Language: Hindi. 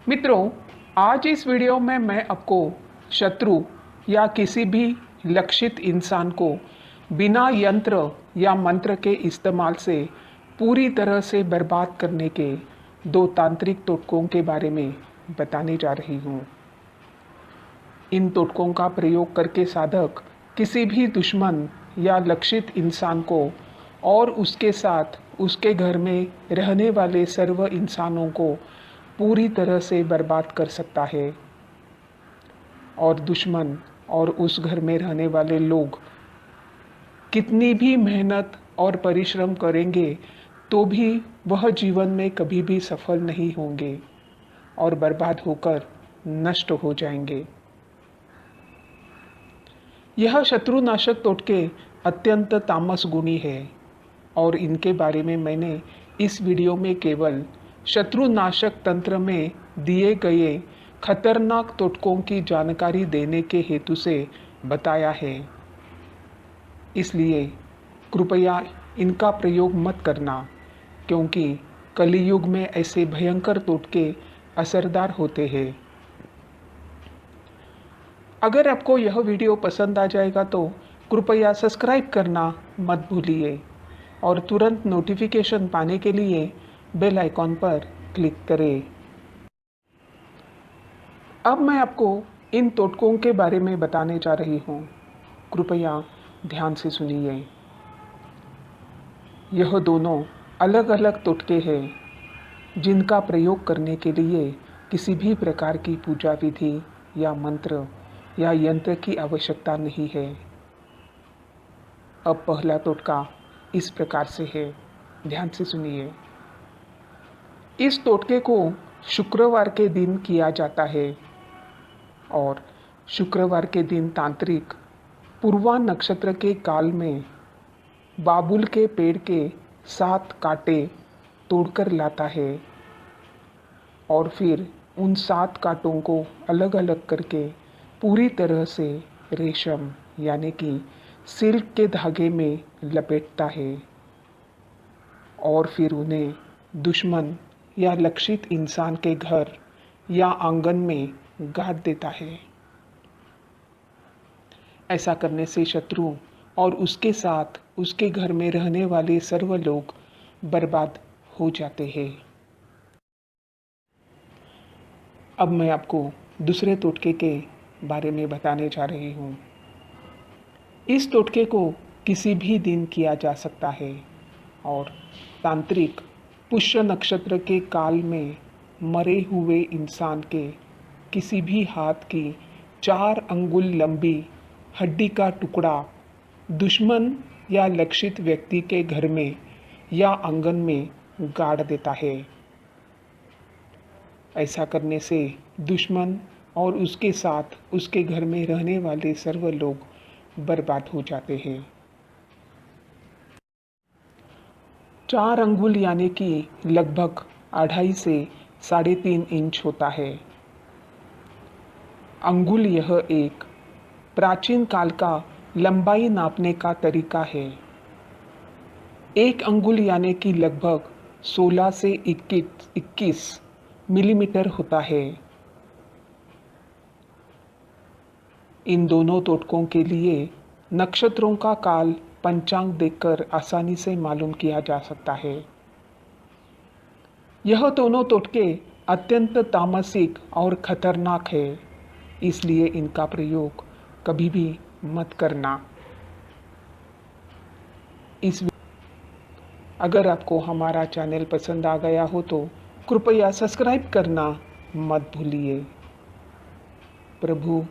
मित्रों, आज इस वीडियो में मैं आपको शत्रु या किसी भी लक्षित इंसान को बिना यंत्र या मंत्र के इस्तेमाल से पूरी तरह से बर्बाद करने के 2 तांत्रिक टोटकों के बारे में बताने जा रही हूँ। इन टोटकों का प्रयोग करके साधक किसी भी दुश्मन या लक्षित इंसान को और उसके साथ उसके घर में रहने वाले सर्व इंसानों को पूरी तरह से बर्बाद कर सकता है और दुश्मन और उस घर में रहने वाले लोग कितनी भी मेहनत और परिश्रम करेंगे तो भी वह जीवन में कभी भी सफल नहीं होंगे और बर्बाद होकर नष्ट हो जाएंगे। यह शत्रुनाशक टोटके अत्यंत तामस गुणी है और इनके बारे में मैंने इस वीडियो में केवल शत्रुनाशक तंत्र में दिए गए खतरनाक टोटकों की जानकारी देने के हेतु से बताया है। इसलिए कृपया इनका प्रयोग मत करना, क्योंकि कलियुग में ऐसे भयंकर टोटके असरदार होते हैं। अगर आपको यह वीडियो पसंद आ जाएगा तो कृपया सब्सक्राइब करना मत भूलिए और तुरंत नोटिफिकेशन पाने के लिए बेल आइकॉन पर क्लिक करें। अब मैं आपको इन टोटकों के बारे में बताने जा रही हूँ। कृपया ध्यान से सुनिए। यह दोनों अलग अलग टोटके हैं जिनका प्रयोग करने के लिए किसी भी प्रकार की पूजा विधि या मंत्र या यंत्र की आवश्यकता नहीं है। अब पहला टोटका इस प्रकार से है, ध्यान से सुनिए। इस टोटके को शुक्रवार के दिन किया जाता है और शुक्रवार के दिन तांत्रिक पूर्वा नक्षत्र के काल में बाबुल के पेड़ के 7 कांटे तोड़कर लाता है और फिर उन 7 कांटों को अलग अलग करके पूरी तरह से रेशम यानी कि सिल्क के धागे में लपेटता है और फिर उन्हें दुश्मन या लक्षित इंसान के घर या आंगन में गाड़ देता है। ऐसा करने से शत्रु और उसके साथ उसके घर में रहने वाले सर्व लोग बर्बाद हो जाते हैं। अब मैं आपको दूसरे टोटके के बारे में बताने जा रही हूँ। इस टोटके को किसी भी दिन किया जा सकता है और तांत्रिक पुष्य नक्षत्र के काल में मरे हुए इंसान के किसी भी हाथ की 4 अंगुल लंबी हड्डी का टुकड़ा दुश्मन या लक्षित व्यक्ति के घर में या आंगन में गाड़ देता है। ऐसा करने से दुश्मन और उसके साथ उसके घर में रहने वाले सर्व लोग बर्बाद हो जाते हैं। 4 अंगुल यानी कि लगभग 2.5 से 3.5 इंच होता है। अंगुल यह एक प्राचीन काल का लंबाई नापने का तरीका है। 1 अंगुल यानी कि लगभग 16 से 21 मिलीमीटर होता है। इन दोनों टोटकों के लिए नक्षत्रों का काल पंचांग देखकर आसानी से मालूम किया जा सकता है। यह दोनों टोटके अत्यंत तामसिक और खतरनाक है, इसलिए इनका प्रयोग कभी भी मत करना। अगर आपको हमारा चैनल पसंद आ गया हो तो कृपया सब्सक्राइब करना मत भूलिए। प्रभु